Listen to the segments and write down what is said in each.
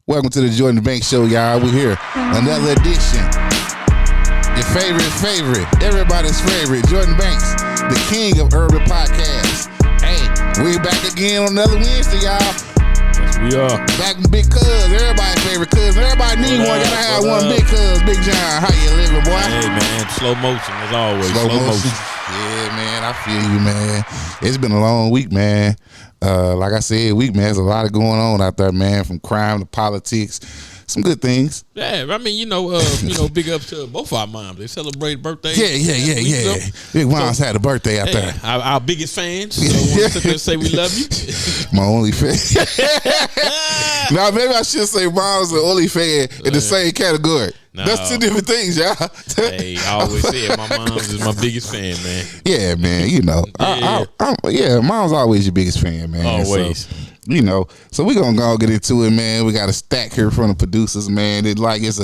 Welcome to the Jordan Banks Show, y'all. We're here. Another edition. Your favorite, everybody's favorite, Jordan Banks, the king of urban podcasts. Hey, we're back again on another Wednesday, y'all. Yes, we are. Back with Big Cuz, everybody's favorite cousin. Everybody need one. Gotta have one. Big Cuz, Big John. How you living, boy? Hey, man. Slow motion, as always. Slow motion. Yeah, man. I feel you, man. It's been a long week, man. Like I said, man, there's a lot of going on out there, man, from crime to politics. Some good things. Yeah, I mean, big ups to both our moms. They celebrate birthdays. Yeah. Big moms had a birthday out there. Our biggest fans. So I want to say we love you. My only fan. Now, maybe I should say moms are only fan in the same category. No. That's two different things, y'all. Hey, I always said my mom's is my biggest fan, man. Yeah, man. Mom's always your biggest fan, man. Always. So, so we're gonna go get into it, man. We got a stack here from the producers, man. It's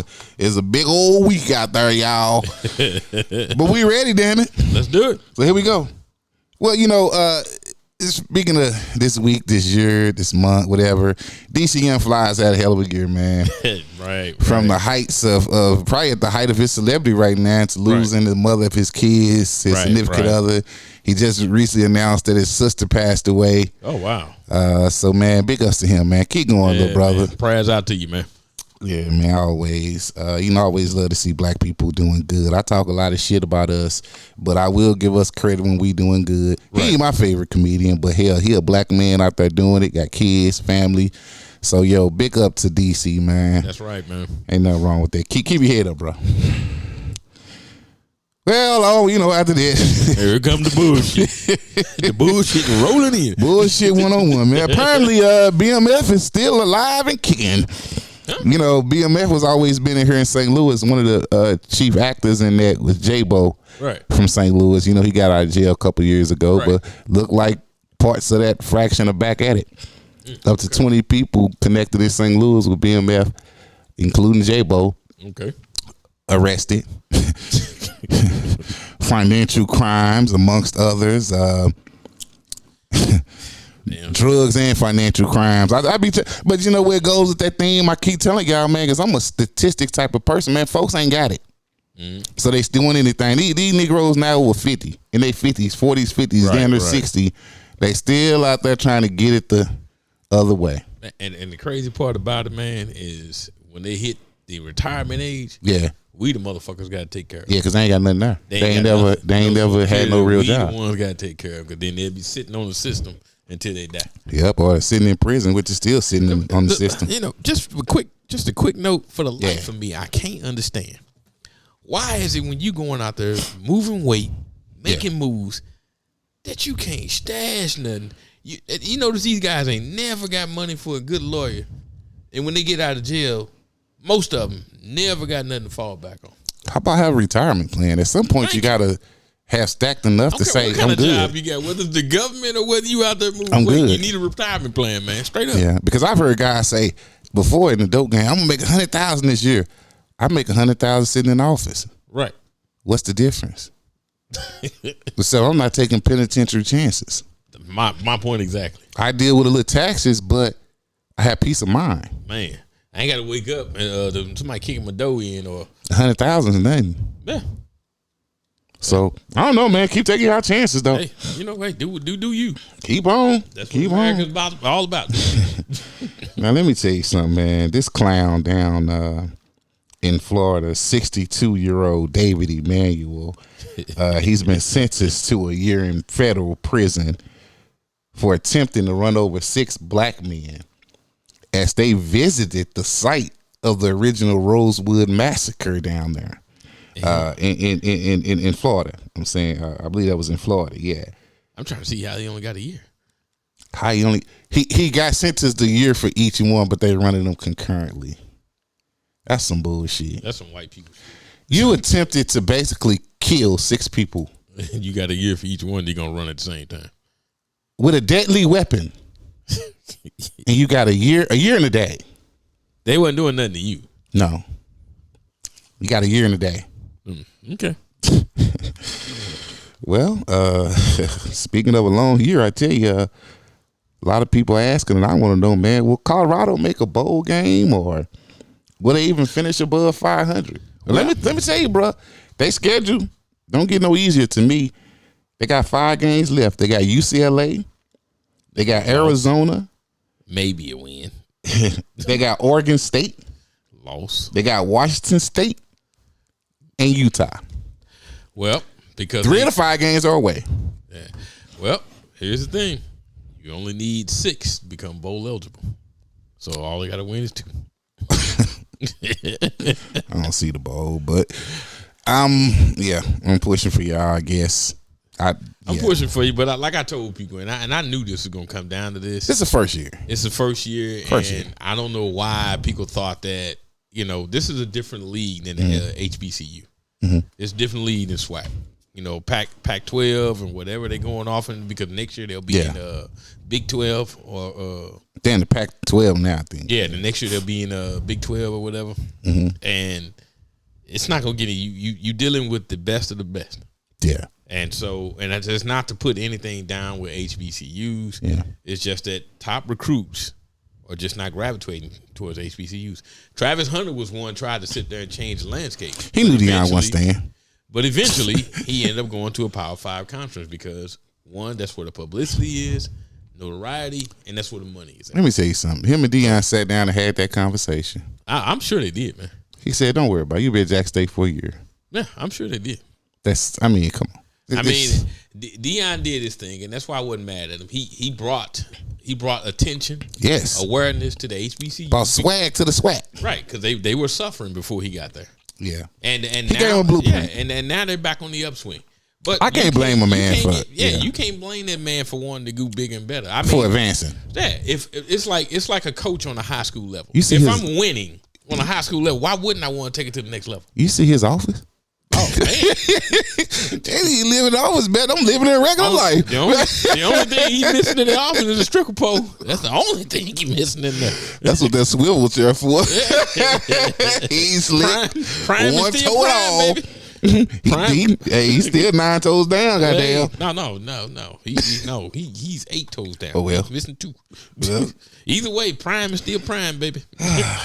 a big old week out there, y'all. But we ready, damn it. Let's do it. So here we go. Well, speaking of this week, this year, this month, whatever, DC Young Fly's had a hell of a year, man. Right. From the heights of probably at the height of his celebrity right now to losing the mother of his kids, his significant other. He just recently announced that his sister passed away. Oh, wow. So, man, big ups to him, man. Keep going, little brother. Man. Prayers out to you, man. Yeah, man, always. Always love to see black people doing good. I talk a lot of shit about us, but I will give us credit when we doing good. Right. He ain't my favorite comedian, but hell, he a black man out there doing it, got kids, family. So, big up to DC, man. That's right, man. Ain't nothing wrong with that. Keep your head up, bro. Well, after that. Here comes the bullshit. The bullshit rolling in. Bullshit 101, man. Apparently, BMF is still alive and kicking. Huh? BMF was always been in here in St. Louis. One of the chief actors in that was J-Bo from St. Louis. He got out of jail a couple years ago, but looked like parts of that fraction are back at it. Up to 20 people connected in St. Louis with BMF, including J-Bo. Okay. Arrested. Financial crimes, amongst others. Drugs and financial crimes. But where it goes with that theme, I keep telling y'all, man, because I'm a statistics type of person, man. Folks ain't got it. So they doing anything. These Negroes now over 50, in their 50s, 40s, 50s, down to 60. They still out there trying to get it the other way. And the crazy part about it, man, is when they hit the retirement age, we the motherfuckers got to take care of. Yeah, because they ain't got nothing there. They ain't never had no real job. We the ones got to take care of, because then they'll be sitting on the system until they die. Yep, or sitting in prison, which is still sitting on the system. Just a quick note for the life of me, I can't understand. Why is it when you going out there moving weight, making moves, that you can't stash nothing? You notice these guys ain't never got money for a good lawyer, and when they get out of jail, most of them never got nothing to fall back on. How about have a retirement plan? At some point, you gotta have stacked enough to say, what kind I'm of good. Job you got, whether it's the government or whether you out there moving I'm weight, good. You need a retirement plan, man. Straight up. Yeah, because I've heard guys say before in the dope game, I'm gonna make $100,000 this year. I make $100,000 sitting in the office. Right. What's the difference? So I'm not taking penitentiary chances. My point exactly. I deal with a little taxes, but I have peace of mind. Man, I ain't got to wake up and somebody kicking my dough in or $100,000 is nothing. Yeah. So I don't know, man. Keep taking our chances, though. Hey, do you? Keep on. That's what America's all about. Now let me tell you something, man. This clown down in Florida, 62-year-old David Emanuel, he's been sentenced to a year in federal prison for attempting to run over 6 black men as they visited the site of the original Rosewood massacre down there in Florida. I'm saying, I believe that was in Florida. Yeah. I'm trying to see how he only got a year. How he got sentenced a year for each one, but they running them concurrently. That's some bullshit. That's some white people. You attempted to basically kill 6 people. You got a year for each one. They're gonna run at the same time with a deadly weapon, and you got a year and a day. They wasn't doing nothing to you. No, you got a year and a day. Okay. Well, speaking of a long year, I tell you, A lot of people asking, and I want to know, man, will Colorado make a bowl game, or will they even finish above 500? Well, let me tell you, bro, they schedule don't get no easier to me. They got 5 games left. They got UCLA. They got Arizona. Maybe a win. They got Oregon State. Loss. They got Washington State and Utah. Well, because 3 of the 5 games are away. Yeah. Well, here's the thing. You only need 6 to become bowl eligible. So all they got to win is 2. I don't see the bowl, but I'm pushing for y'all, I guess. I'm pushing for you, but like I told people, and I knew this was going to come down to this. This is the first year. It's the first year, and I don't know why people thought that, this is a different league than the HBCU. Mm-hmm. It's a different league than SWAC. Pac-12 and whatever they're going off in, because next year they'll be in Big 12 or they're in the Pac-12 now, I think. Yeah, the next year they'll be in Big 12 or whatever. Mm-hmm. And it's not gonna get you dealing with the best of the best. Yeah. And so, and it's not to put anything down with HBCUs. Yeah. It's just that top recruits are just not gravitating towards HBCUs. Travis Hunter was one tried to sit there and change the landscape. He knew Deion wasn't staying. But eventually, he ended up going to a Power 5 conference because, one, that's where the publicity is, notoriety, and that's where the money is at. Let me tell you something. Him and Deion sat down and had that conversation. I'm sure they did, man. He said, don't worry about it. You'll be at Jack State for a year. Yeah, I'm sure they did. Come on. Deion did his thing, and that's why I wasn't mad at him. He brought attention, yes, awareness to the HBCU. Brought swag to the SWAC. Right, because they were suffering before he got there. Yeah, and he now, a blueprint. and now they're back on the upswing. But I can't blame a man for you can't blame that man for wanting to go bigger and better. I mean, for advancing. Yeah, if it's like a coach on a high school level. If I'm winning on a high school level, why wouldn't I want to take it to the next level? You see his office? Oh man, he living in the office better. I'm living in a regular life. The only thing he's missing in the office is a stripper pole. That's the only thing he missing in there. That's what that swivel chair for. He's slick. Prime one is still toe prime, baby. He's still 9 toes down. Goddamn. No. He's 8 toes down. Oh well, he's missing 2. Well. Either way, prime is still prime, baby.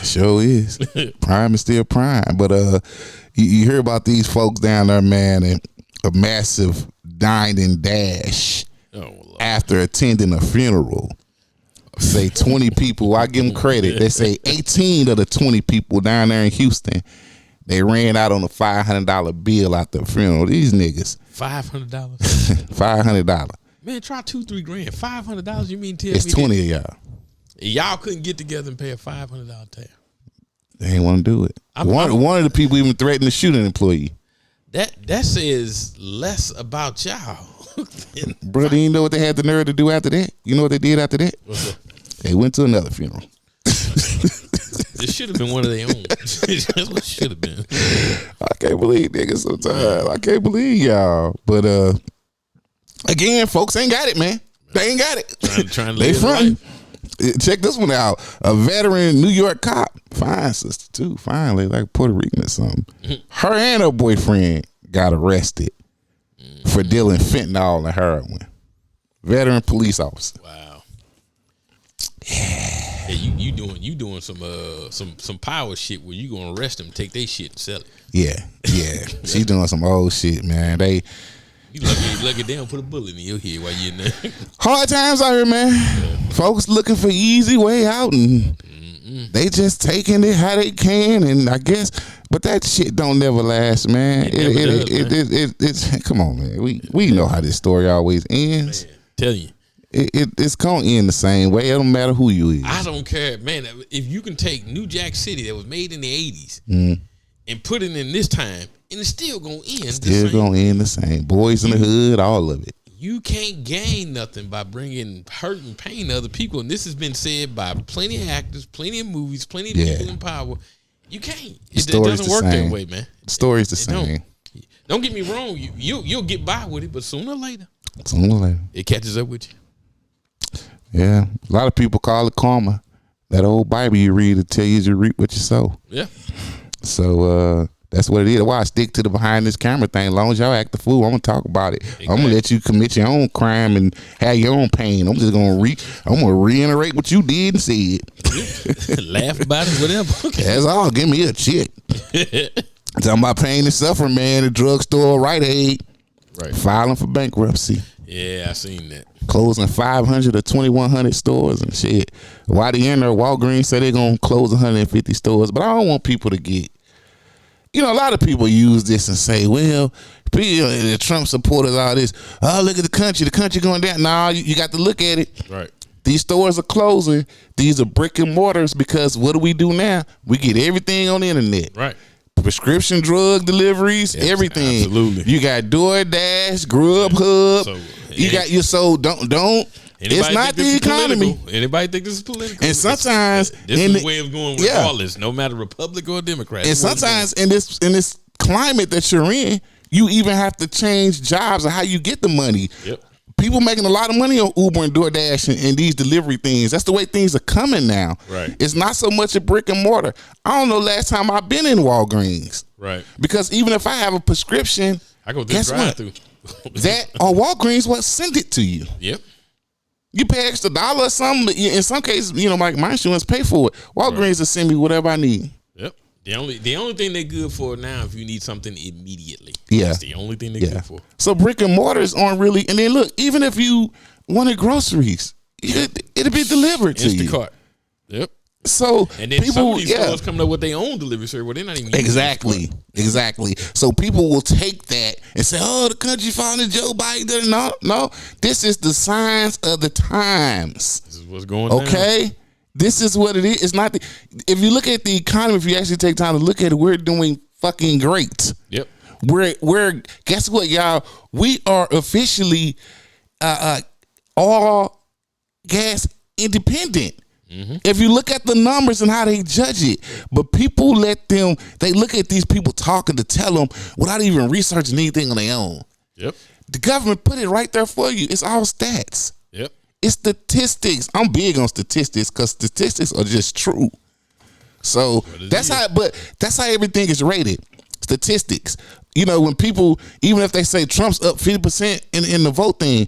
Sure is. Prime is still prime, but you hear about these folks down there, man, and a massive dine and dash after attending a funeral. Say 20 people. I give them credit. They say 18 of the 20 people down there in Houston, they ran out on a $500 bill at the funeral. These niggas. $500. $500. Man, try $2-3 grand. $500. You mean tell it's me 20 of y'all. Y'all couldn't get together and pay a $500 tab. They ain't want to do it. One of the people even threatened to shoot an employee. That says less about y'all. Bro, do you know what they had the nerve to do after that? You know what they did after that? What's that? They went to another funeral. It should have been one of their own. That's what it should have been. I can't believe niggas sometimes. I can't believe y'all. But again, folks ain't got it, man. They ain't got it. Trying to they live front. Check this one out. A veteran New York cop, fine sister too, finally, like Puerto Rican or something. Her and her boyfriend got arrested for dealing fentanyl and heroin. Veteran police officer. Wow. Yeah, you doing some power shit where you gonna arrest them, take their shit and sell it. Yeah. She's doing some old shit, man. You lucky they don't put a bullet in your head while you in there. Hard times out here, man. Yeah. Folks looking for easy way out, and they just taking it how they can, and I guess, but that shit don't never last, man. It's come on, man. We know how this story always ends. Man, tell you. It's gonna end the same way. It don't matter who you is. I don't care, man. If you can take New Jack City that was made in the 80s and put it in this time, and it's still gonna end. Still gonna end the same. Boys in the hood, all of it. You can't gain nothing by bringing hurt and pain to other people, and this has been said by plenty of actors, plenty of movies, plenty of people in power. You can't. It doesn't work that way, man. The story's the same. Don't get me wrong. You'll get by with it, but sooner or later, it catches up with you. Yeah, a lot of people call it karma. That old Bible you read to tell you to reap what you sow. Yeah. So That's what it is. Why I stick to the behind this camera thing. As long as y'all act the fool, I'm gonna talk about it. Exactly. I'm gonna let you commit your own crime and have your own pain. I'm just gonna reiterate what you did and said. Laugh about it, whatever. Okay. That's all. Give me a check. Talking about pain and suffering, man. The drugstore, Rite Aid, filing for bankruptcy. Yeah, I seen that. Closing 500 or 2,100 stores and shit. YDN or Walgreens say they're gonna close 150 stores, but I don't want people to get. A lot of people use this and say, well, the Trump supporters, all this. Oh, look at the country going down. Nah, you got to look at it. Right. These stores are closing. These are brick and mortars because what do we do now? We get everything on the internet. Right. Prescription drug deliveries, everything. Absolutely. You got DoorDash, Grubhub. So, you got your don't. It's not the economy. Anybody think this is political? And sometimes this is the way of going regardless, no matter Republican or Democrat. And sometimes in this climate that you're in, you even have to change jobs or how you get the money. Yep. People making a lot of money on Uber and DoorDash and these delivery things. That's the way things are coming now. Right. It's not so much a brick and mortar. I don't know last time I've been in Walgreens. Right. Because even if I have a prescription, I go through drive-through. That or Walgreens will send it to you. Yep. You pay extra $1 or something. In some cases, like my insurance pay for it. Walgreens will send me whatever I need. Yep. The only thing they're good for now if you need something immediately. Yeah. That's the only thing they're good for. So brick and mortars aren't really. And then look, even if you wanted groceries, it'll be delivered to you. Instacart. Yep. So and then people, some of these stores coming up with their own delivery service where they're not even exactly. So people will take that and say, "Oh, the country founded Joe Biden." No. This is the signs of the times. This is what's going on. Okay, this is what it is. It's not. If you look at the economy, if you actually take time to look at it, we're doing fucking great. Yep. We're guess what, y'all? We are officially all gas independent. Mm-hmm. If you look at the numbers and how they judge it, but people they look at these people talking to tell them without even researching anything on their own. Yep. The government put it right there for you. It's all stats. Yep. It's statistics. I'm big on statistics because statistics are just true. So that's how everything is rated. Statistics. When people, even if they say Trump's up 50% in the vote thing,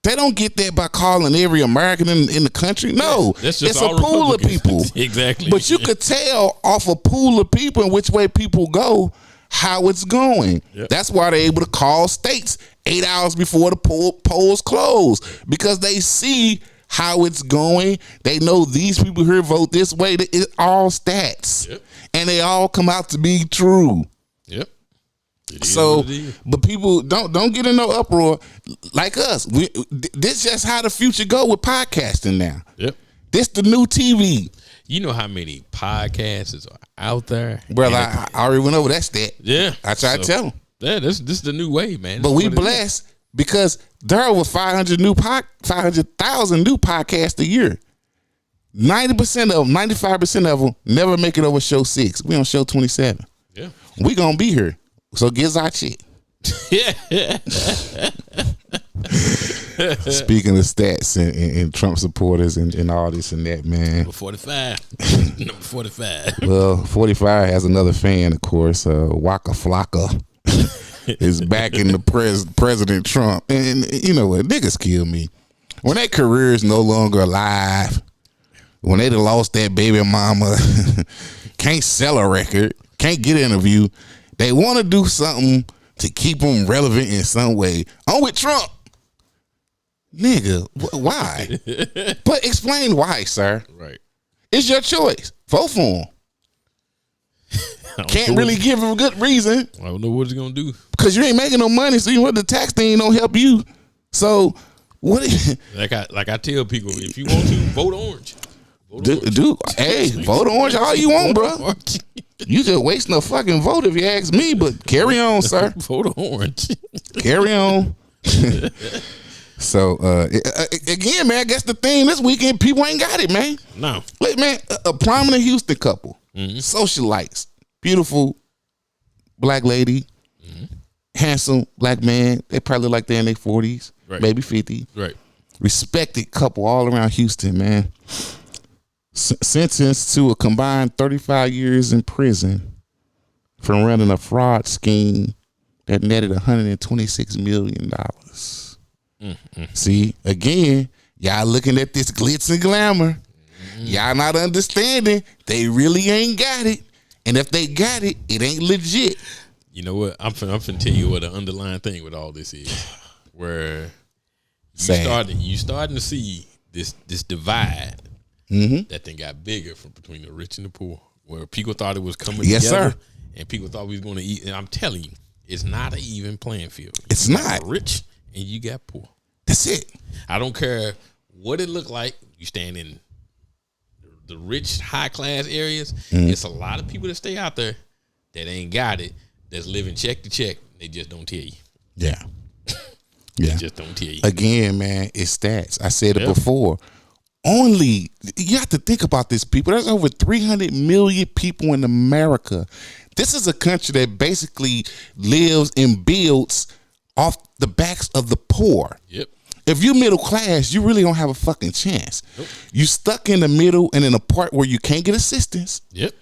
they don't get that by calling every American in the country. No, it's a pool of people. Exactly. But you could tell off a pool of people and which way people go how it's going. Yep. That's why they're able to call states 8 hours before the polls close because they see how it's going. They know these people here vote this way. It's all stats. Yep. And they all come out to be true. Yep. So, but people don't get in no uproar like us. This just how the future go with podcasting now. Yep. This the new TV. You know how many podcasts are out there? Brother, I already went over that stat. Yeah. I tried to tell them. Yeah, this is the new way, man. But we blessed because there are over 500,000 new podcasts a year. 90% of them, 95% of them never make it over show 6. We on show 27. Yeah. We gonna be here. So get our shit. Speaking of stats and Trump supporters and all this and that, man. Number 45. Number 45. Well, 45 has another fan, of course. Waka Flocka is back in the President Trump. And you know what? Niggas kill me. When their career is no longer alive, when they done lost that baby mama, can't sell a record, can't get an interview, they want to do something to keep them relevant in some way. I'm with Trump. Nigga, why? But explain why, sir. Right. It's your choice. Vote for him. Can't really give him a good reason. I don't know what it's going to do. Because you ain't making no money, so you want the tax thing don't help you. So, what is like I tell people, if you want to, vote orange. Dude, hey, vote orange all you want, bro. You just wasting a fucking vote if you ask me, but carry on, sir. Vote orange. Carry on. So, again, man, I guess the thing this weekend, people ain't got it, man. No. Look, man, a prominent Houston couple, socialites, beautiful black lady, handsome black man. They probably like they're in their 40s, maybe 50. Right. Respected couple all around Houston, man. Sentenced to a combined 35 years in prison from running a fraud scheme that netted $126 million. See, again, y'all looking at this glitz and glamour. Y'all not understanding they really ain't got it. And if they got it, it ain't legit. You know what? I'm finna tell you what the underlying thing with all this is. Where you starting to see this divide that thing got bigger from between the rich and the poor. Where people thought it was coming together. Sir. And people thought we was going to eat. And I'm telling you, it's not an even playing field. It's not. Rich and you got poor. That's it. I don't care what it look like. You stand in the rich, high class areas. It's a lot of people that stay out there that ain't got it, that's living check to check. They just don't tell you. Yeah. They just don't tell you. Again, man, it's stats. I said it before. Only, you have to think about this, people. There's over 300 million people in America. This is a country that basically lives and builds off the backs of the poor. Yep. If you're middle class, you really don't have a fucking chance. Nope. You stuck in the middle and in a part where you can't get assistance. Yep.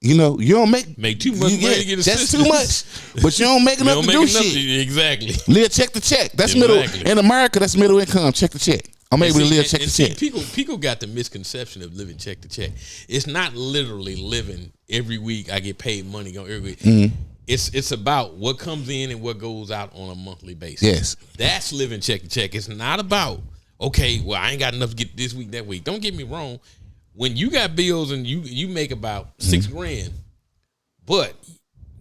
You know, you don't make too much money to get assistance. That's too much. But you don't make enough to do shit. Exactly. Live check to check. That's middle. In America, that's middle income, check to check. I'm able to live check to check. People got the misconception of living check to check. It's not literally living every week I get paid money on every week. It's about what comes in and what goes out on a monthly basis. Yes. That's living check to check. It's not about, okay, well, I ain't got enough to get this week, that week. Don't get me wrong. When you got bills and you make about $6,000, but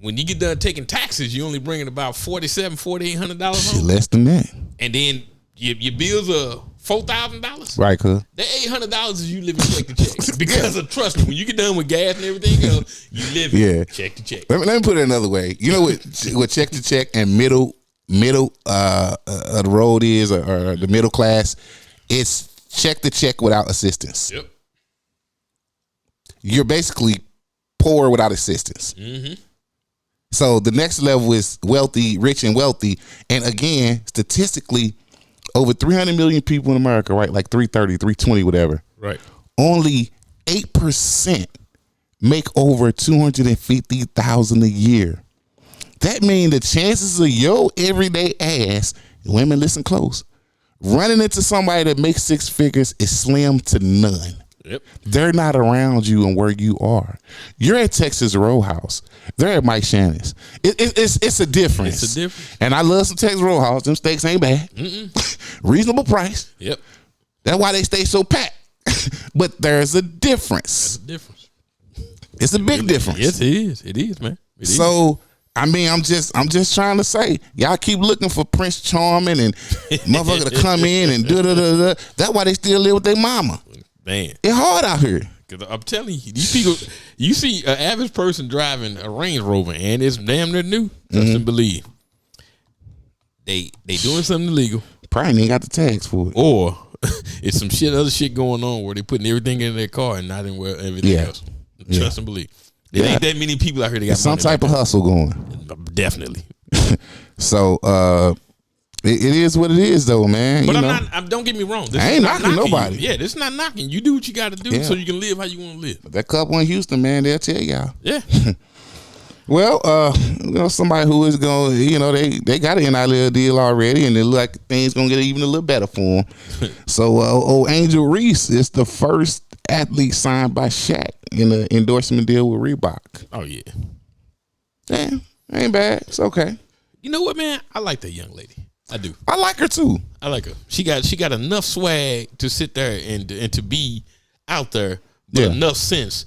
when you get done taking taxes, you only bringing about $4,800 home. Less than that. And then your bills are $4,000. Right, cuz. That $800 is you living check to check. Because trust me, when you get done with gas and everything else, you live check to check. Let me put it another way. You know what check to check and middle the road is, or the middle class? It's check to check without assistance. Yep. You're basically poor without assistance. So the next level is wealthy, rich and wealthy. And again, statistically, over 300 million people in America, right? Like 330, 320, whatever. Right. Only 8% make over $250,000 a year. That means the chances of your everyday ass, women listen close, running into somebody that makes six figures is slim to none. Yep. They're not around you and where you are. You're at Texas Roadhouse. They're at Mike Shannon's. It's a difference. It's a difference. And I love some Texas Roadhouse. Them steaks ain't bad. Reasonable price. Yep. That's why they stay so packed. But there's a difference. That's a difference. It's a big difference. Yes, it is. It is, man. It so, I mean, I'm just trying to say, y'all keep looking for Prince Charming and motherfucker to come in and da-da-da-da. That's why they still live with their mama. Man. It's hard out here. Cause I'm telling you, these people, you see an average person driving a Range Rover and it's damn near new. Trust and believe. They doing something illegal. Probably ain't got the tags for it. Or it's some other shit going on where they putting everything in their car and not in everything else. Trust and believe. There ain't that many people out here that got some type of hustle going. Definitely. So it is what it is, though, man. But don't get me wrong. I ain't knocking nobody. Yeah, this is not knocking. You do what you got to do so you can live how you want to live. But that couple in Houston, man, they'll tell y'all. Yeah. Well, somebody who is going, they got an NIL deal already, and it look like things gonna get even a little better for them. So, old Angel Reese is the first athlete signed by Shaq in an endorsement deal with Reebok. Oh yeah. Damn, ain't bad. It's okay. You know what, man? I like that young lady. I do. I like her too. I like her. She got enough swag to sit there and to be out there, but enough sense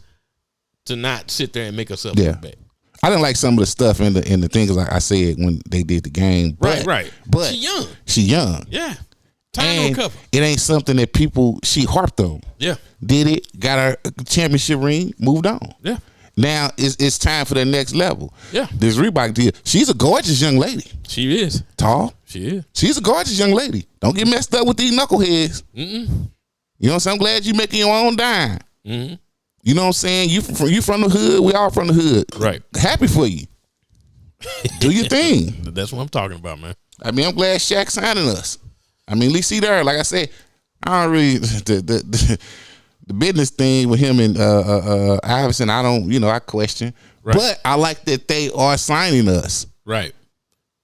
to not sit there and make herself look bad. I didn't like some of the stuff in the things like I said when they did the game. But, right. But she young. Yeah. Time to recover. It ain't something that she harped on. Yeah. Did it, got her championship ring, moved on. Yeah. Now it's time for the next level. Yeah. This Reebok deal. She's a gorgeous young lady. She is. Tall. She is. She's a gorgeous young lady. Don't get messed up with these knuckleheads. You know what I'm saying? I'm glad you making your own dime. You know what I'm saying? You from the hood. We all from the hood. Right. Happy for you. Do your thing. That's what I'm talking about, man. I mean, I'm glad Shaq signing us. I mean, at least see there. Like I said, I don't really the business thing with him and Iverson. I don't. I question. Right. But I like that they are signing us. Right.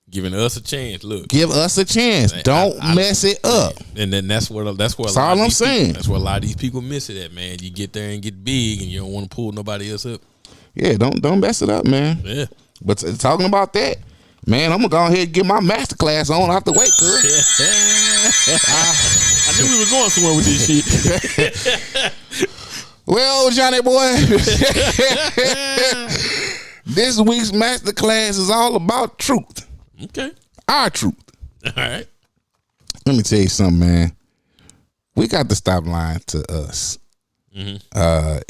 Giving us a chance. Look. Give us a chance. Don't mess it up. And then that's what that's all I'm saying. That's where a lot of these people miss it at, man. You get there and get big and you don't want to pull nobody else up. Yeah, don't mess it up, man. Yeah. But talking about that, man, I'm gonna go ahead and get my master class on out the way, cuz. I knew we were going somewhere with this shit. Well, Johnny boy, this week's master class is all about truth. Okay. Our truth. All right. Let me tell you something, man. We got to stop lying to us. Mm-hmm.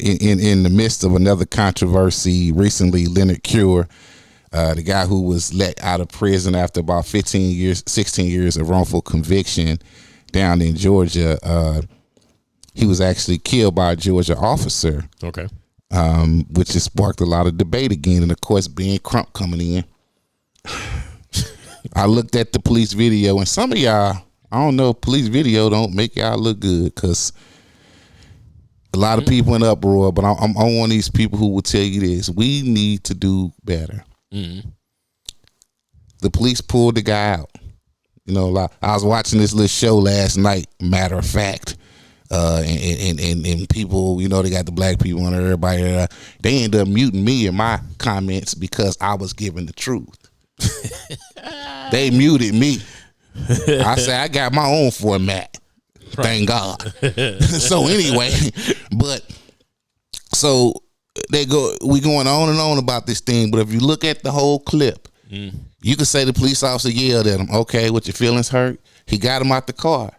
In the midst of another controversy recently, Leonard Cure, the guy who was let out of prison after about 16 years of wrongful conviction down in Georgia, he was actually killed by a Georgia officer. Okay. Which has sparked a lot of debate again, and of course, being Crump coming in. I looked at the police video, and some of y'all, I don't know, police video don't make y'all look good because a lot of people in uproar. But I'm one of these people who will tell you this: we need to do better. Mm-hmm. The police pulled the guy out. You know, I was watching this little show last night. Matter of fact, and people, you know, they got the black people and everybody. They ended up muting me in my comments because I was giving the truth. They muted me. I said I got my own format. Thank God. So anyway, so we going on and on about this thing, but if you look at the whole clip, you can say the police officer yelled at him. Okay, what, your feelings hurt? He got him out the car.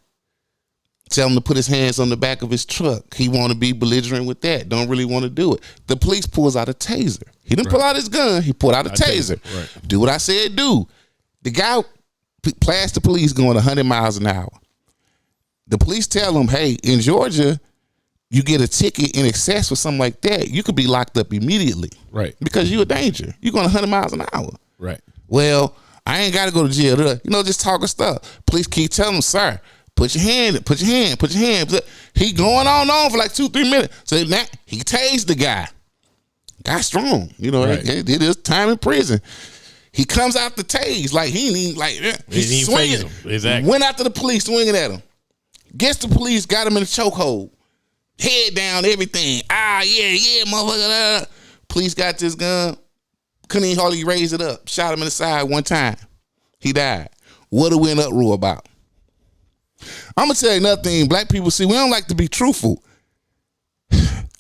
Tell him to put his hands on the back of his truck. He want to be belligerent with that. Don't really want to do it. The police pulls out a taser. He didn't pull out his gun. He pulled out a taser. Right. Do what I said do. The guy past the police going 100 miles an hour. The police tell him, hey, in Georgia, you get a ticket in excess for something like that, you could be locked up immediately. Right. Because you're a danger. You're going 100 miles an hour. Right. Well, I ain't got to go to jail. You know, just talking stuff. Police keep telling him, sir, put your hand. He going on for like 2-3 minutes. So now he tased the guy. Guy strong. You know, right. He did his time in prison. He comes out the tase like he ain't even like he's swinging. Exactly. Went after the police, swinging at him. Guess the police got him in a chokehold. Head down, everything. Yeah, motherfucker. Police got this gun. Couldn't even hardly raise it up. Shot him in the side one time. He died. What are we in uproar about? I'm going to tell you another thing. Black people, see, we don't like to be truthful.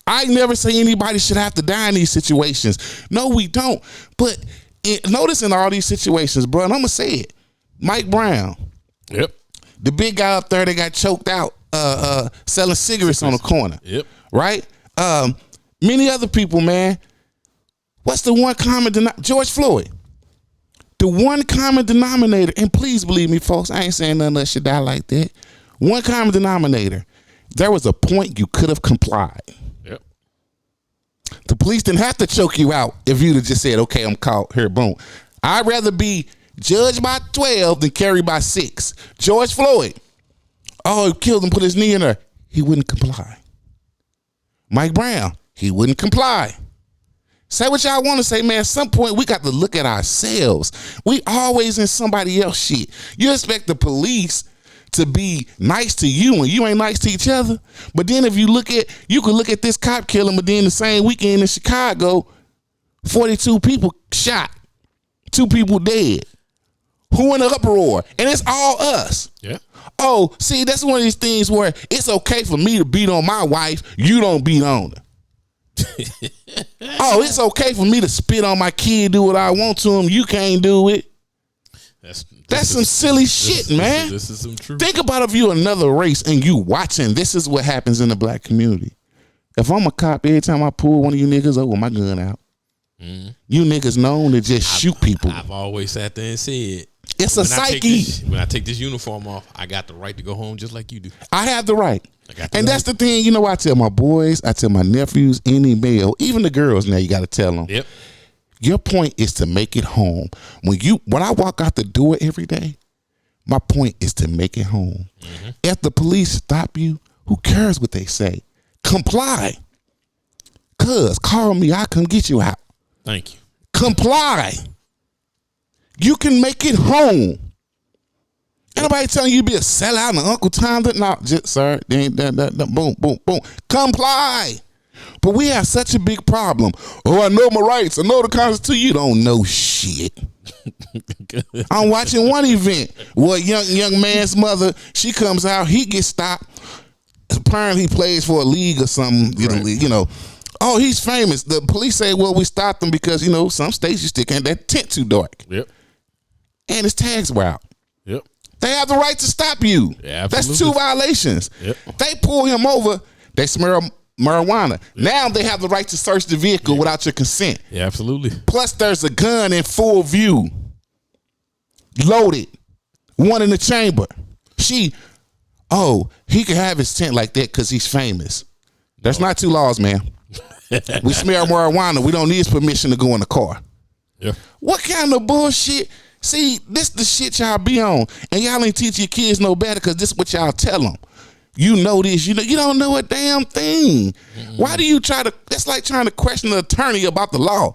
I never say anybody should have to die in these situations. No, we don't. But notice in all these situations, bro, and I'm going to say it. Mike Brown. Yep. The big guy up there that got choked out selling cigarettes on the corner. Yep. Right? Many other people, man. What's the one common denominator? George Floyd. The one common denominator, and please believe me, folks, I ain't saying none of us should die like that. One common denominator. There was a point you could have complied. Yep. The police didn't have to choke you out if you'd have just said, okay, I'm caught. Here, boom. I'd rather be judged by 12 than carried by 6. George Floyd. Oh, he killed him, put his knee in there. He wouldn't comply. Mike Brown. He wouldn't comply. Say what y'all want to say, man. At some point, we got to look at ourselves. We always in somebody else's shit. You expect the police to be nice to you and you ain't nice to each other. But then if you could look at this cop killing, but then the same weekend in Chicago, 42 people shot, 2 people dead. Who in the uproar? And it's all us. Yeah. Oh, see, that's one of these things where it's okay for me to beat on my wife. You don't beat on her. Oh, it's okay for me to spit on my kid, do what I want to him. You can't do it. That's some silly shit, man. This is some truth. Think about if you another race and you watching. This is what happens in the black community. If I'm a cop, every time I pull one of you niggas over, my gun out. You niggas known to just shoot people. I've always sat there and said, it's a psyche. When I take this uniform off, I got the right to go home just like you do. I have the right. And that's the thing, you know, I tell my boys, I tell my nephews, any male, even the girls now, you got to tell them. Yep. Your point is to make it home. When I walk out the door every day, my point is to make it home. Mm-hmm. If the police stop you, who cares what they say? Comply. Cuz, call me, I'll come get you out. Thank you. Comply. You can make it home. Anybody telling you be a sellout and Uncle Tom? No, just, sir. Boom, boom, boom. Comply. But we have such a big problem. Oh, I know my rights. I know the Constitution. You don't know shit. I'm watching one event where young man's mother, she comes out, he gets stopped. Apparently he plays for a league or something, you know. Oh, he's famous. The police say, well, we stopped him because, you know, some states you stick in that tent too dark. Yep. And his tags were out. Yep. They have the right to stop you. Yeah, that's 2 violations. Yep. They pull him over, they smell marijuana. Yep. Now they have the right to search the vehicle without your consent. Yeah, absolutely. Plus there's a gun in full view. Loaded. One in the chamber. He can have his tent like that because he's famous. That's not 2 laws, man. We smell marijuana. We don't need his permission to go in the car. Yeah. What kind of bullshit? See, this the shit y'all be on. And y'all ain't teach your kids no better because this is what y'all tell them. You know this. You don't know a damn thing. Mm-hmm. Why do you that's like trying to question the attorney about the law.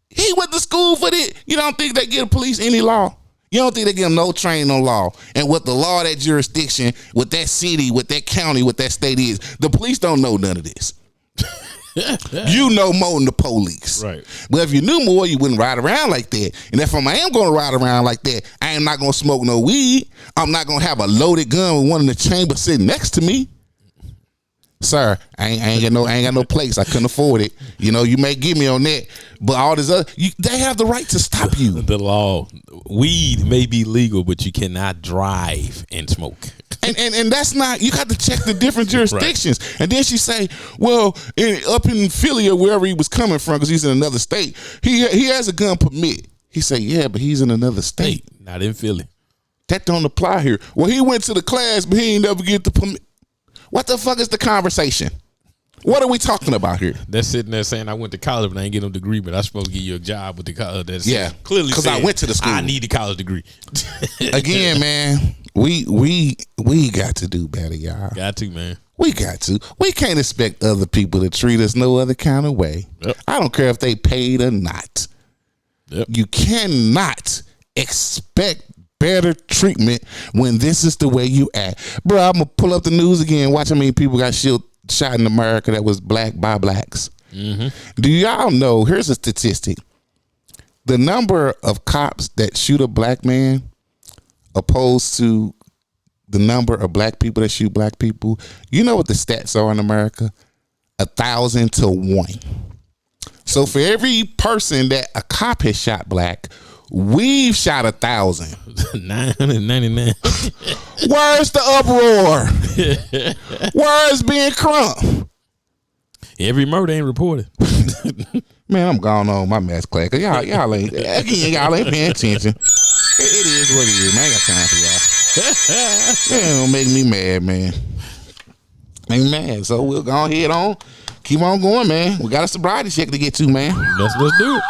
He went to school for this. You don't think they give the police any law? You don't think they give them no training on law? And what the law of that jurisdiction, what that city, what that county, what that state is, the police don't know none of this. You know more than the police. Right. But if you knew more, you wouldn't ride around like that. And if I am going to ride around like that, I am not going to smoke no weed. I'm not going to have a loaded gun with one in the chamber sitting next to me. Sir, I ain't got no place. I couldn't afford it. You know, you may give me on that, but all this other, they have the right to stop you. The law, weed may be legal, but you cannot drive and smoke. And that's not, you got to check the different jurisdictions. Right. And then she say, well, up in Philly or wherever he was coming from, because he's in another state, he has a gun permit. He say, yeah, but he's in another state. Not in Philly. That don't apply here. Well, he went to the class, but he ain't never get the permit. What the fuck is the conversation? What are we talking about here? They're sitting there saying, I went to college, but I ain't get no degree, but I'm supposed to give you a job with the college. That's clearly because I went to the school. I need a college degree. Again, man, we got to do better, y'all. Got to, man. We got to. We can't expect other people to treat us no other kind of way. Yep. I don't care if they paid or not. Yep. You cannot expect better treatment when this is the way you act. Bro, I'm going to pull up the news again. Watch how many people got shot in America that was black by blacks. Mm-hmm. Do y'all know, here's a statistic. The number of cops that shoot a black man opposed to the number of black people that shoot black people, you know what the stats are in America? 1,000 to 1. So for every person that a cop has shot black, we've shot 1,000. 999. Where's the uproar? Where is being crump? Every murder ain't reported. Man, I'm going on my math class. Cause y'all ain't paying attention. It is what it is, man. I ain't got time for y'all. It don't make me mad, man. Make me mad. So we'll go ahead on. Keep on going, man. We got a sobriety check to get to, man. Let's do it.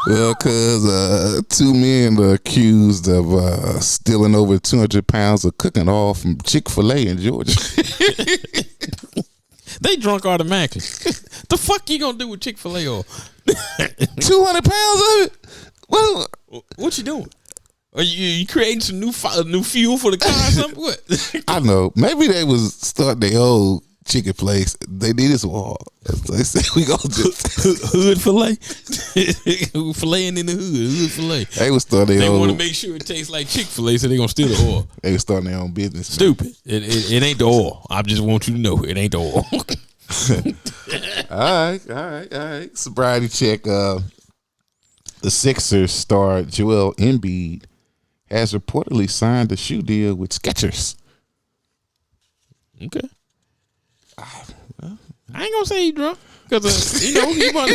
Well, cause 2 men are accused of stealing over 200 pounds of cooking oil from Chick-fil-A in Georgia. They drunk automatically. The fuck you gonna do with Chick-fil-A oil? 200 pounds of it? Well, what you doing? Are you creating some new fuel for the car or something? What? I know. Maybe they was starting their old chicken place. They needed some oil. So they said we gonna just hood fillet. Filleting in the hood fillet. They was starting their own. They want to make sure it tastes like Chick-fil-A, so they gonna steal the oil. They was starting their own business. Stupid. It ain't the oil. I just want you to know it ain't the oil. All right. Sobriety check. The Sixers star Joel Embiid has reportedly signed a shoe deal with Skechers. Okay. I ain't gonna say he drunk because he want.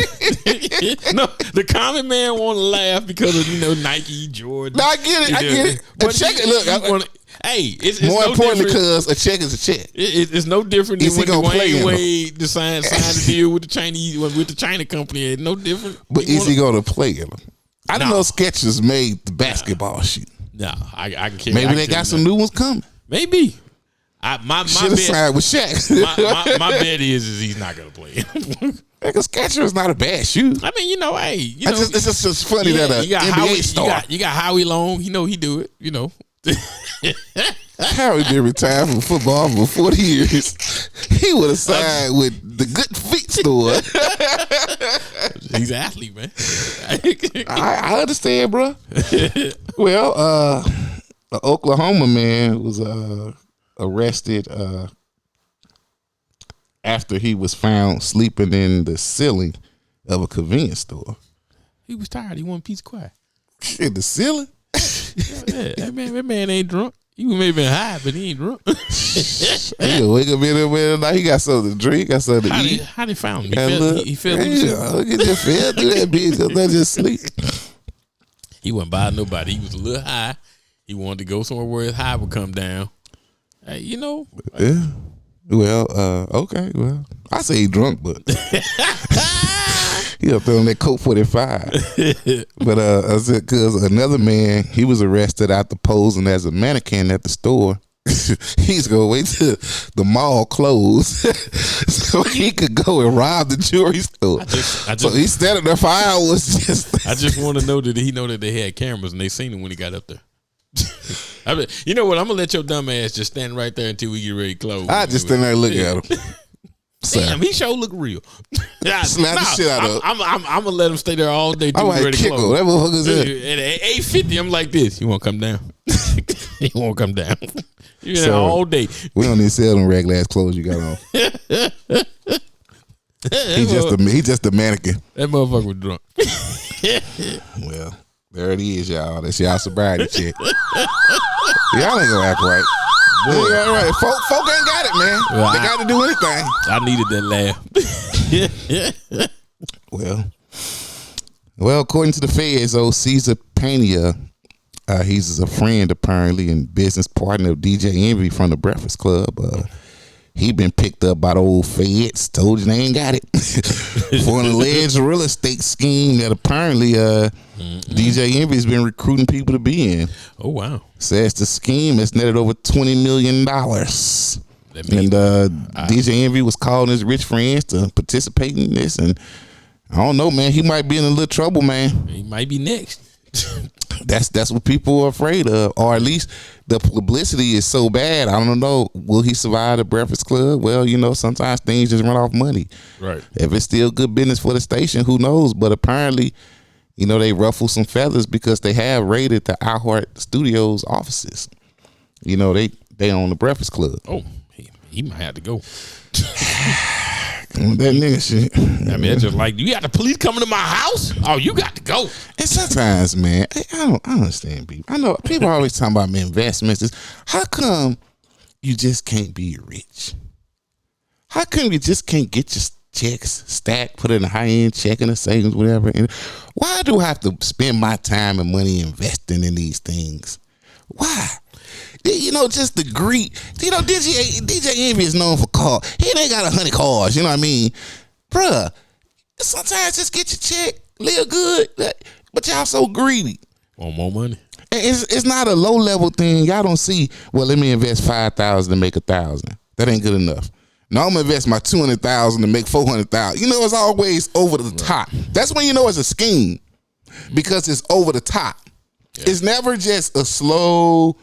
No, the common man want to laugh because of Nike, Jordan. No, I get it. But check it. Look, hey, it's more no importantly because a check is a check. It's no different than when Dwayne Wade signed a deal with the China company. It's no different. But is he gonna play him? I don't know. Skechers made the basketball shoe. No, I can. Maybe they got some new ones coming. Maybe. My should have signed with Shaq. my bet is he's not gonna play. Because catcher is not a bad shoe. I mean, hey, it's just funny that a NBA star. You got Howie Long. He do it. Howie been retired from football for 40 years. He would have signed with the Good Feet store. He's an athlete, man. I understand, bro. Well, an Oklahoma man was arrested after he was found sleeping in the ceiling of a convenience store. He was tired. He wanted peace and quiet. In the ceiling? Yeah, that man ain't drunk. He may have been high, but he ain't drunk. He wake up in the middle of the night. He got something to drink. Got something to eat. How they found him? He fell through that bitch. Let just sleep. He wasn't by nobody. He was a little high. He wanted to go somewhere where his high would come down. Hey, Yeah. Well, okay. Well, I say he drunk, but he up there on that Coke 45. But I said, because another man, he was arrested after posing as a mannequin at the store. He's gonna wait till the mall closed so he could go and rob the jewelry store. So he standing there for hours. I just want to know that he know that they had cameras and they seen him when he got up there. I mean, you know what? I'm gonna let your dumb ass just stand right there until we get ready to close. I just stand there and look at him. Damn, he sure look real. Slap the shit out of him. I'm gonna let him stay there all day till we ready to close. That motherfucker's at 8:50. I'm like this. You won't come down. He won't come down. You there all day. We don't need to sell them regular ass clothes you got on. He just a mannequin. That motherfucker was drunk. Well, there it is, y'all. That's y'all sobriety check. Y'all ain't gonna act right. Boy. All right. Folk ain't got it, man. Well, they got to do anything. I needed that laugh. Well, according to the feds, Caesar Pena, he's a friend apparently and business partner of DJ Envy from the Breakfast Club. He been picked up by the old feds. Told you they ain't got it for an alleged real estate scheme that apparently DJ Envy has been recruiting people to be in. Oh wow! Says the scheme has netted over $20 million. And DJ Envy was calling his rich friends to participate in this. And I don't know, man. He might be in a little trouble, man. He might be next. That's what people are afraid of, or at least the publicity is so bad. I don't know. Will he survive the Breakfast Club? Well, sometimes things just run off money. Right. If it's still good business for the station, who knows? But apparently, they ruffle some feathers because they have raided the iHeart Studios offices. They own the Breakfast Club. Oh, he might have to go. That nigga shit. I mean, it's just like, you got the police coming to my house? Oh, you got to go. And sometimes, man, I don't understand people. I know people are always talking about investments. How come you just can't be rich? How come you just can't get your checks stacked, put it in a high-end checking or savings, whatever? And why do I have to spend my time and money investing in these things? Why? Just the greed. DJ Envy is known for cars. He ain't got 100 cars. You know what I mean? Bruh, sometimes just get your check, live good. But y'all so greedy. Want more money? And it's not a low-level thing. Y'all don't see, well, let me invest $5,000 to make $1,000. That ain't good enough. Now I'm going to invest my $200,000 to make $400,000. It's always over the top. That's when it's a scheme. Because it's over the top. Yeah. It's never just a slow...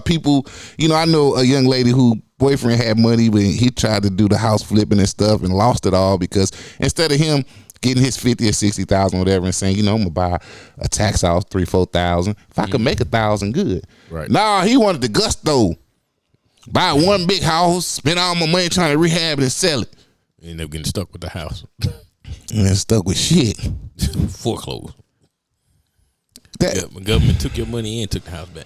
people, I know a young lady who boyfriend had money, but he tried to do the house flipping and stuff and lost it all because instead of him getting his 50 or 60,000 whatever and saying, I'm gonna buy a tax house 3,000-4,000. If I could make 1,000, good. Right. Nah, he wanted the gusto. Buy one big house, spend all my money trying to rehab it and sell it. End up getting stuck with the house. And stuck with shit. Foreclosed. The government took your money and took the house back.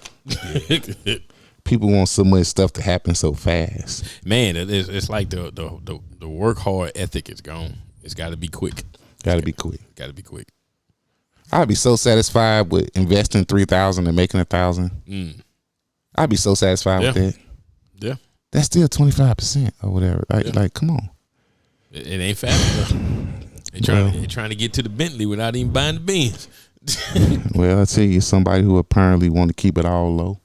Yeah. People want so much stuff to happen so fast. Man, it's like the work hard ethic is gone. It's got to be quick. Got to be quick. Got to be quick. I'd be so satisfied with investing 3,000 and making 1,000. I'd be so satisfied with that. Yeah, that's still 25% or whatever. Like, come on. It ain't fast enough. They trying to get to the Bentley without even buying the Benz. Well, I tell you, somebody who apparently want to keep it all low.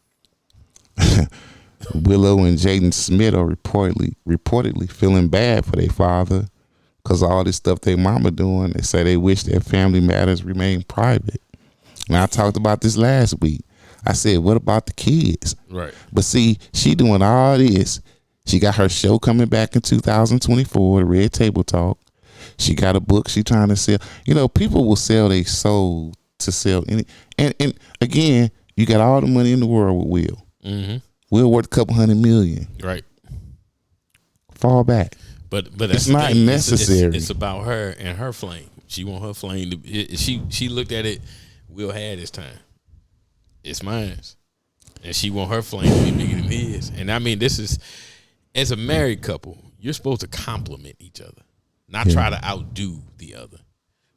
Willow and Jaden Smith are reportedly feeling bad for their father because of all this stuff their mama doing. They say they wish their family matters remain private. And I talked about this last week. I said, what about the kids? Right. But see, she doing all this. She got her show coming back in 2024, the Red Table Talk. She got a book she trying to sell. You know, people will sell their soul to sell any. And again, you got all the money in the world with Will. Mm-hmm. Will worth a couple $100 million. Right. Fall back. But it's not necessary. It's about her and her flame. She want her flame to. She looked at it. Will had his time. It's mine, and she want her flame to be bigger than his. And I mean, this is as a married couple, you're supposed to complement each other, not try to outdo the other.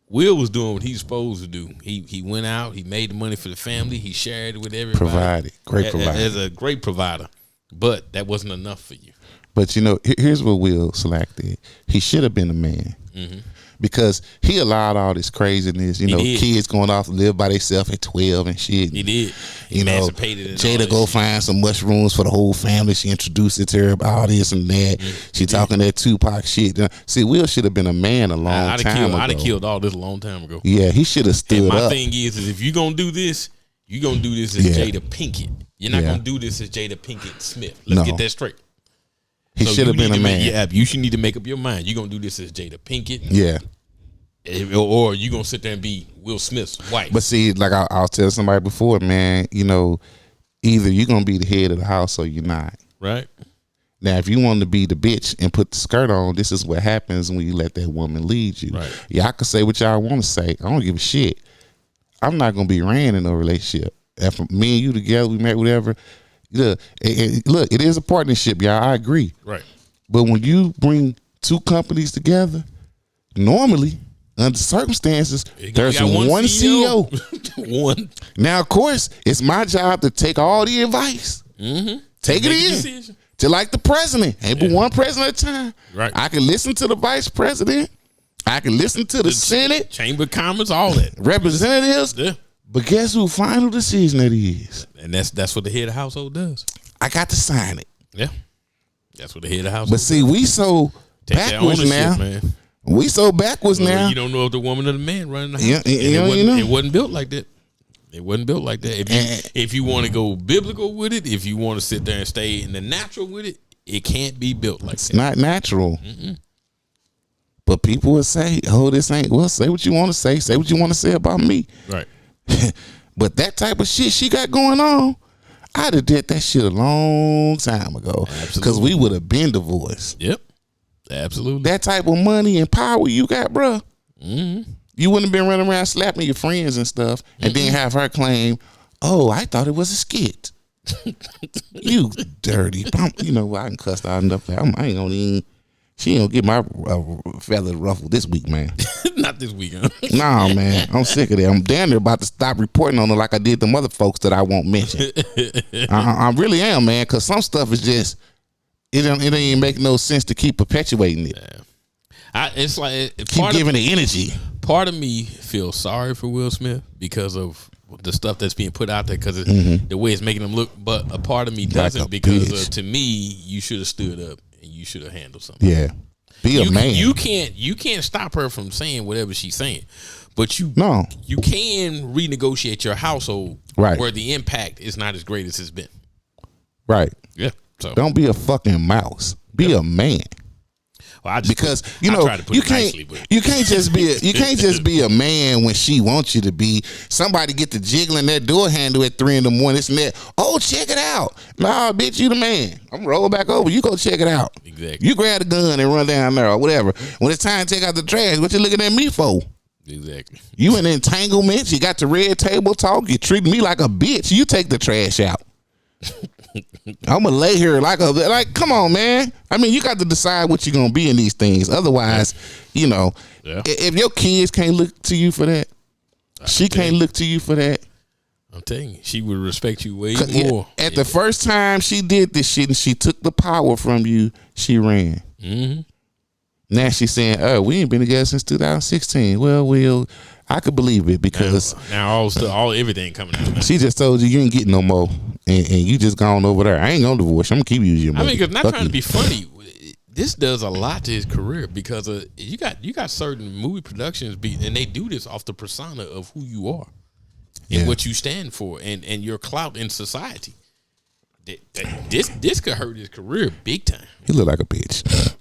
Will was doing what he's supposed to do. He went out. He made the money for the family. He shared it with everybody. Provider. As a great provider, but that wasn't enough for you. But you know, here's what Will Slack did. He should have been a man. Mm-hmm. Because he allowed all this craziness, kids going off to live by themselves at 12 and shit. He did. He Jada go find some mushrooms for the whole family. She introduced it to her about all this and that. Mm-hmm. She talking that Tupac shit. See, Will should have been a man a long time ago. I'd have killed all this a long time ago. Yeah, he should have stood up. And my thing is if you're going to do this, you're going to do this as Jada Pinkett. You're not going to do this as Jada Pinkett Smith. Let's get that straight. He should have been a man. You should need to make up your mind. You're going to do this as Jada Pinkett. Yeah. Or you going to sit there and be Will Smith's wife. But see, like I was telling somebody before, man, either you're going to be the head of the house or you're not. Right. Now, if you want to be the bitch and put the skirt on, this is what happens when you let that woman lead you. Right. Y'all can say what y'all want to say. I don't give a shit. I'm not going to be ran in no relationship. If me and you together, we met, whatever. Look, it is a partnership, y'all. I agree. Right. But when you bring two companies together, normally, under circumstances, there's one CEO. One. Now, of course, it's my job to take all the advice. Mm-hmm. Take it in. Just like the president. Ain't but one president at a time. Right. I can listen to the vice president. I can listen to the Senate. Chamber of Commerce, all that. Representatives. Yeah. But guess who final decision it is? And that's what the head of the household does. I got to sign it. Yeah. That's what the head of the household But see, we so backwards now. Man. We so backwards now. You don't know if the woman or the man running the house. Yeah, it wasn't built like that. It wasn't built like that. If you want to go biblical with it, if you want to sit there and stay in the natural with it, it can't be built like that. It's not natural. Mm-mm. But people will say, oh, this ain't, well, say what you want to say. Say what you want to say about me. Right. But that type of shit she got going on, I'd have did that shit a long time ago. Because we would have been divorced. Yep. Absolutely. That type of money and power you got, bro. Mm-hmm. You wouldn't have been running around slapping your friends and stuff and then have her claim, oh, I thought it was a skit. You dirty. You know, I can cuss out enough. I ain't gonna even, she ain't gonna get my feathers ruffled this week, man. Not this week, huh? Nah, man. I'm sick of that. I'm damn near about to stop reporting on her like I did them other folks that I won't mention. I really am, man, because some stuff is just, it ain't even make no sense to keep perpetuating it. Yeah. It's like keep giving the energy. Part of me feels sorry for Will Smith because of the stuff that's being put out there because the way it's making him look. But a part of me doesn't like because to me, you should have stood up and you should have handled something. Yeah, be a man. You can't stop her from saying whatever she's saying, but you can renegotiate your household where the impact is not as great as it's been. Right. Yeah. So don't be a fucking mouse. Be a man. Well, because you can't just be a man when she wants you to be. Somebody get to jiggling that door handle at 3 a.m. This and that. Oh, check it out. Nah, bitch, you the man. I'm roll back over. You go check it out. Exactly. You grab the gun and run down there or whatever. When it's time to take out the trash, what you looking at me for? Exactly. You in entanglements. You got the red table talk. You treat me like a bitch. You take the trash out. I'm gonna lay here like come on, man. I mean, you got to decide what you're gonna be in these things. Otherwise, if your kids can't look to you for that, she can't look to you for that. I'm telling you, she would respect you way more. At the first time she did this shit and she took the power from you, she ran. Mm-hmm. Now she's saying, "Oh, we ain't been together since 2016." Well, I could believe it because now all everything coming out. She just told you ain't getting no more, and you just gone over there. I ain't gonna divorce you. I'm gonna keep using your money. I mean, because not trying to be funny, this does a lot to his career because you got certain movie productions and they do this off the persona of who you are and what you stand for and your clout in society. This could hurt his career big time. He look like a bitch.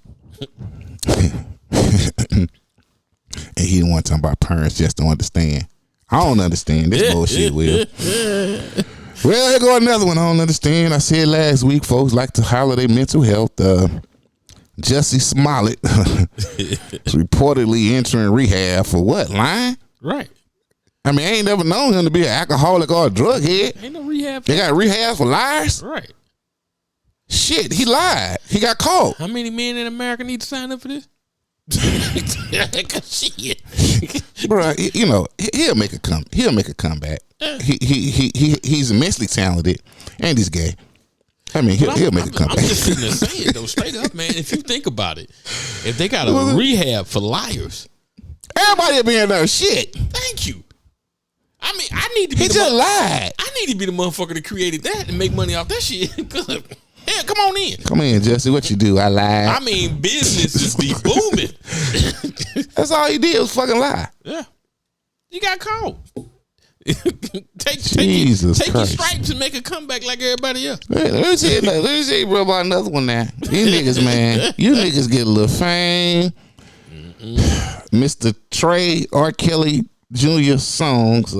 And he didn't want to talk about parents just don't understand. I don't understand this bullshit, Will. Well, here go another one I don't understand. I said last week, folks like to holler their mental health. Jussie Smollett is reportedly entering rehab for what? Lying? Right. I mean, I ain't never known him to be an alcoholic or a drug head. Ain't no rehab. They got rehab for liars? Right. Shit, he lied. He got caught. How many men in America need to sign up for this? Shit. Bro, you know, he'll make a comeback. He's immensely talented and he's gay. I mean, he'll make a comeback. I'm just sitting there saying though, straight up, man. If you think about it, if they got a rehab for liars, everybody will be in there. Shit. Thank you. I mean, I need to be. He just lied. I need to be the motherfucker that created that and make money off that shit. Yeah, come on in. Come in, Jesse. What you do? I lied. I mean, business just be booming. That's all he did was fucking lie. Yeah. You got caught. take your stripes and make a comeback like everybody else. Let me see bro, about another one now. These niggas, man. You niggas get a little fame. Mr. Trey R. Kelly Jr. songs.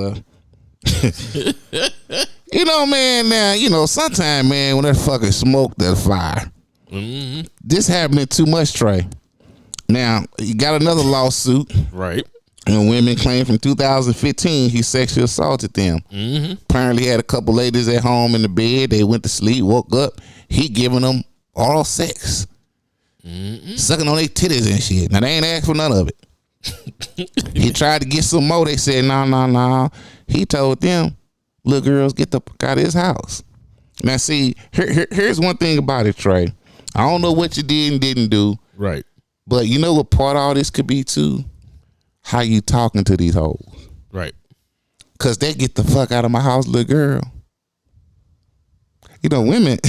You know, man, now, you know, sometime, man, when that fucking smoke, that fire. Mm-hmm. This happening too much, Trey. Now, you got another lawsuit. Right. And women claim from 2015 he sexually assaulted them. Mm-hmm. Apparently had a couple ladies at home in the bed. They went to sleep, woke up. He giving them oral sex. Mm-hmm. Sucking on their titties and shit. Now, they ain't asked for none of it. He tried to get some more. They said, no. He told them, little girls, get the fuck out of his house. Now, see, here's one thing about it, Trey. I don't know what you did and didn't do. Right. But you know what part of all this could be, too? How you talking to these hoes. Right. Because they get the fuck out of my house, little girl. You know, women,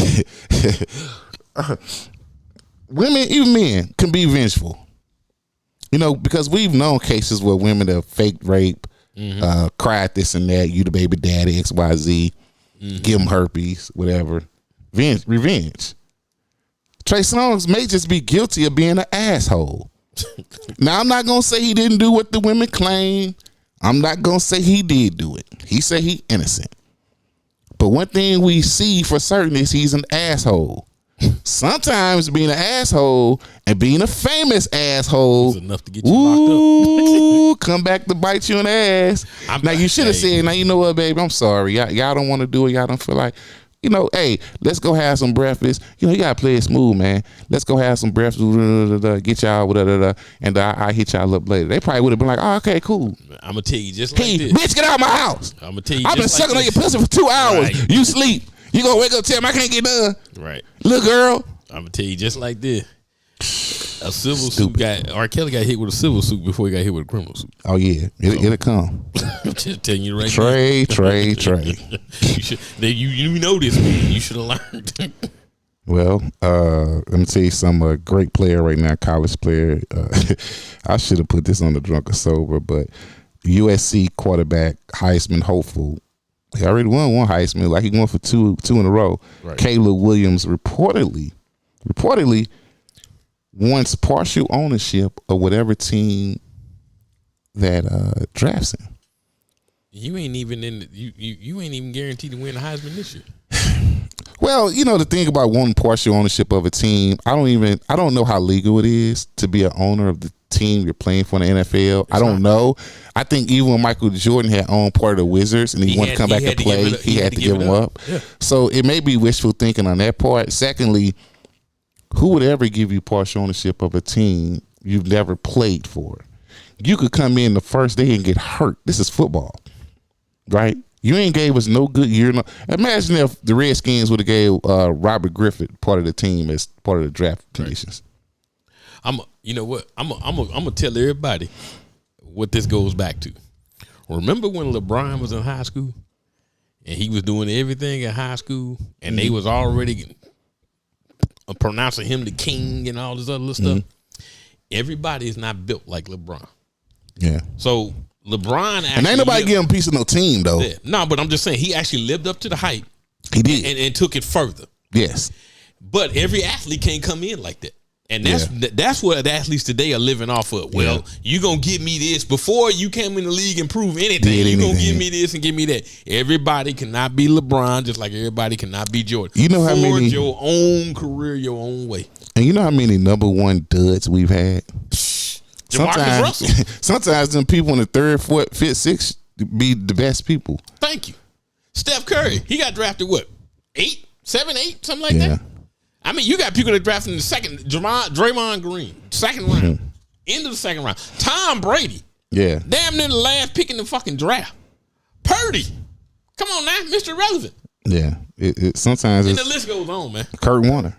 even men, can be vengeful. You know, because we've known cases where women have faked rape, cried this and that, you the baby daddy, XYZ, give them herpes, whatever. Revenge. Trey Songz may just be guilty of being an asshole. Now, I'm not going to say he didn't do what the women claim. I'm not going to say he did do it. He said he innocent. But one thing we see for certain is he's an asshole. Sometimes being an asshole and being a famous asshole is enough to get you locked up. Come back to bite you in the ass. Now, you should have said, now, you know what, baby, I'm sorry. Y'all don't want to do it. Y'all don't feel like, you know, hey, let's go have some breakfast. You know, you got to play it smooth, man. Let's go have some breakfast. Get y'all, and I hit y'all up later. They probably would have been like, oh, okay, cool. I'm going to tell you just like this. Bitch, get out of my house. I'm going to tell you I've been sucking on your pussy for 2 hours. Right. You sleep. You gonna wake up, tell me I can't get done. Right. Little girl. I'm gonna tell you just like this. A civil suit R. Kelly got hit with a civil suit before he got hit with a criminal suit. Oh yeah, it'll come. I'm just telling you right Trey. You know this, man. You should have learned. Well, let me tell you some great player right now, college player. I should have put this on the drunk or sober, but USC quarterback, Heisman hopeful. He already won one Heisman, like he won for two in a row. Right. Caleb Williams reportedly wants partial ownership of whatever team that drafts him. You ain't even you ain't even guaranteed to win the Heisman this year. Well, you know, the thing about wanting partial ownership of a team, I don't know how legal it is to be an owner of the team you're playing for in the NFL. I don't know. I think even when Michael Jordan had owned part of the Wizards and he wanted to come back and play, he had to give them up. Yeah. So it may be wishful thinking on that part. Secondly, who would ever give you partial ownership of a team you've never played for? You could come in the first day and get hurt. This is football, right? You ain't gave us no good year. Imagine if the Redskins would have gave Robert Griffith part of the team as part of the draft conditions. You know what? I'm gonna tell everybody what this goes back to. Remember when LeBron was in high school and he was doing everything in high school, and they was already pronouncing him the king and all this other stuff. Everybody is not built like LeBron. Yeah. So LeBron and ain't nobody give him a piece of no team though. Yeah. No, but I'm just saying he actually lived up to the hype. He did, and took it further. Yes. But every athlete can't come in like that. And that's what the athletes today are living off of. Well, you gonna give me this before you came in the league and prove anything. You gonna give me this and give me that. Everybody cannot be LeBron, just like everybody cannot be Jordan. You know how many your own career, your own way. And you know how many number one duds we've had. Sometimes them people in the third, fourth, fifth, sixth be the best people. Thank you, Steph Curry. He got drafted what 8, 7, 8, something like that. I mean, you got people that drafted in the second. Draymond Green, second round, end of the second round. Tom Brady, damn near the last pick in the fucking draft. Purdy, come on now, Mr. Relevant. Yeah, sometimes and the list goes on, man. Kurt Warner,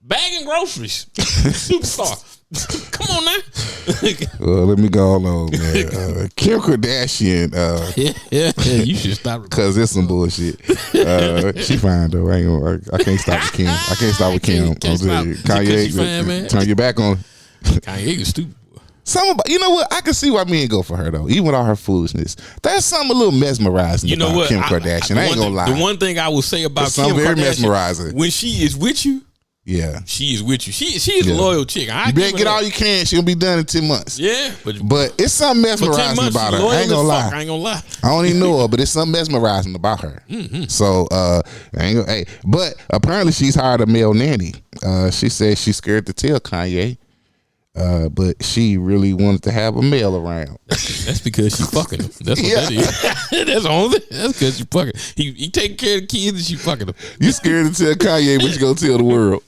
bagging groceries, superstar. Come on now. Well, let me go on, man. Kim Kardashian. You should stop because it's some bullshit. She fine though. I can't stop with Kim. I can't stop with Kim. Kanye, turn your back on. Kanye is stupid. You know what? I can see why men go for her though, even with all her foolishness. There's something a little mesmerizing about Kim Kardashian. I ain't gonna lie. The one thing I will say about Kim very Kardashian, mesmerizing. When she is with you. Yeah, she is with you. She is a loyal chick. You better get all you can. She'll be done in 10 months. Yeah, but it's something mesmerizing about her. I ain't gonna lie. I don't even know her, but it's something mesmerizing about her. So but apparently she's hired a male nanny. She said she's scared to tell Kanye, but she really wanted to have a male around. That's because she's fucking him. That's what that is. That's the only thing. That's because she's fucking. He taking care of the kids and she fucking him. You scared to tell Kanye, but you gonna tell the world.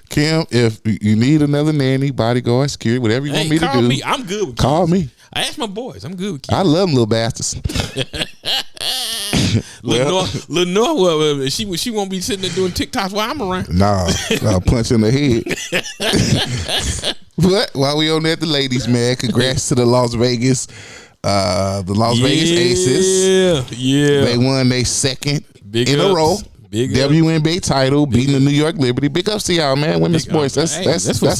Kim, if you need another nanny, bodyguard, security, whatever you want me to do, me. I'm good with kids. Call me. I asked my boys. I'm good with kids. I love them little bastards. Lenore, she won't be sitting there doing TikToks while I'm around. Nah, punch in the head. But while we on that, the ladies, man, congrats to the Las Vegas Aces. Yeah. They won their second in a row. WNBA title, beating the New York Liberty. Big ups to y'all, man. Women's sports. That's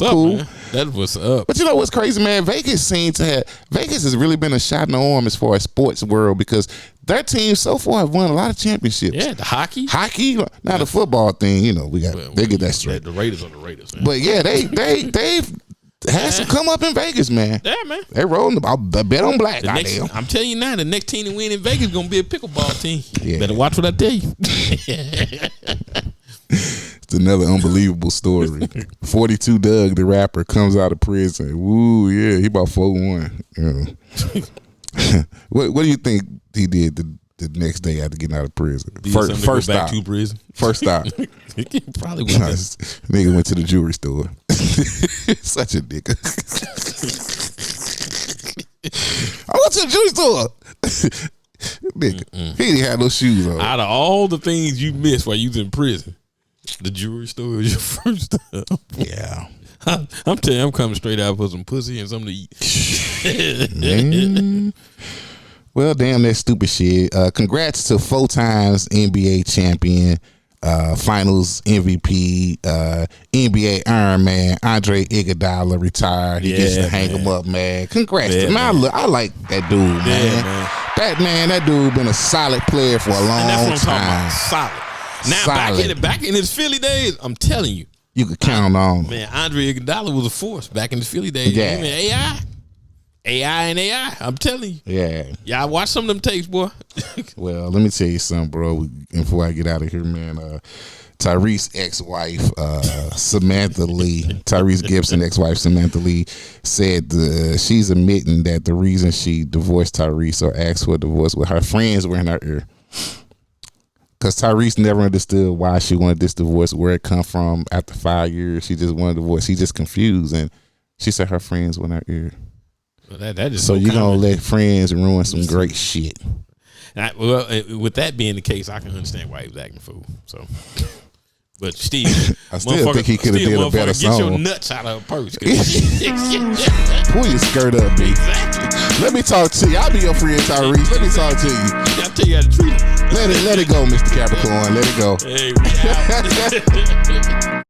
cool. Man. That's what's up. But you know what's crazy, man? Vegas has really been a shot in the arm as far as sports world because their team so far have won a lot of championships. Yeah, the hockey. Now the football thing, you know, they get that straight. The Raiders are the Raiders, man. But yeah, they've had some come up in Vegas, man. Yeah, man. They rolling. I bet on black. I'm telling you now, the next team to win in Vegas is gonna be a pickleball team. Yeah. Better watch what I tell you. It's another unbelievable story. 42 Doug, the rapper, comes out of prison. Woo, yeah, he about 4-1. Yeah. What do you think he did the next day after getting out of prison? First back stop. to prison. First stop. Probably nigga went to the jewelry store. Such a nigga. I went to the jewelry store. Nigga, he didn't have no shoes on. Out of all the things you missed while you was in prison, the jewelry store was your first stop. Yeah. I'm telling you, I'm coming straight out for some pussy and something to eat. Man. Well, damn that stupid shit. Congrats to 4 times NBA champion, finals MVP, NBA Iron Man, Andre Iguodala retired. He gets to hang him up, man. Congrats to him. I like that dude, man. That dude been a solid player for a long time. And that's what I'm talking about. Solid. Now, back in his Philly days, I'm telling you. You could count on. Man, Andre Iguodala was a force back in his Philly days. Yeah. I mean, AI. I'm telling you. Yeah. Y'all watch some of them tapes, boy. Well, let me tell you something, bro. Before I get out of here, man. Tyrese ex-wife, Samantha Lee, Tyrese Gibson ex-wife, Samantha Lee, said she's admitting that the reason she divorced Tyrese or asked for a divorce with her friends were in her ear. Because Tyrese never understood why she wanted this divorce, where it come from. After 5 years, she just wanted a divorce. She just confused, and she said her friends were in her ear. Well, that is so you're going to let friends ruin some great shit. Well, with that being the case, I can understand why he was acting a fool. So, but Steve, I still think he could have did a better song. Get your nuts out of her purse. Pull your skirt up, baby. Exactly. Let me talk to you. I'll be your friend, Tyrese. Let me talk to you. I'll tell you how to treat him. Let it go, Mr. Capricorn. Let it go. Hey, we out.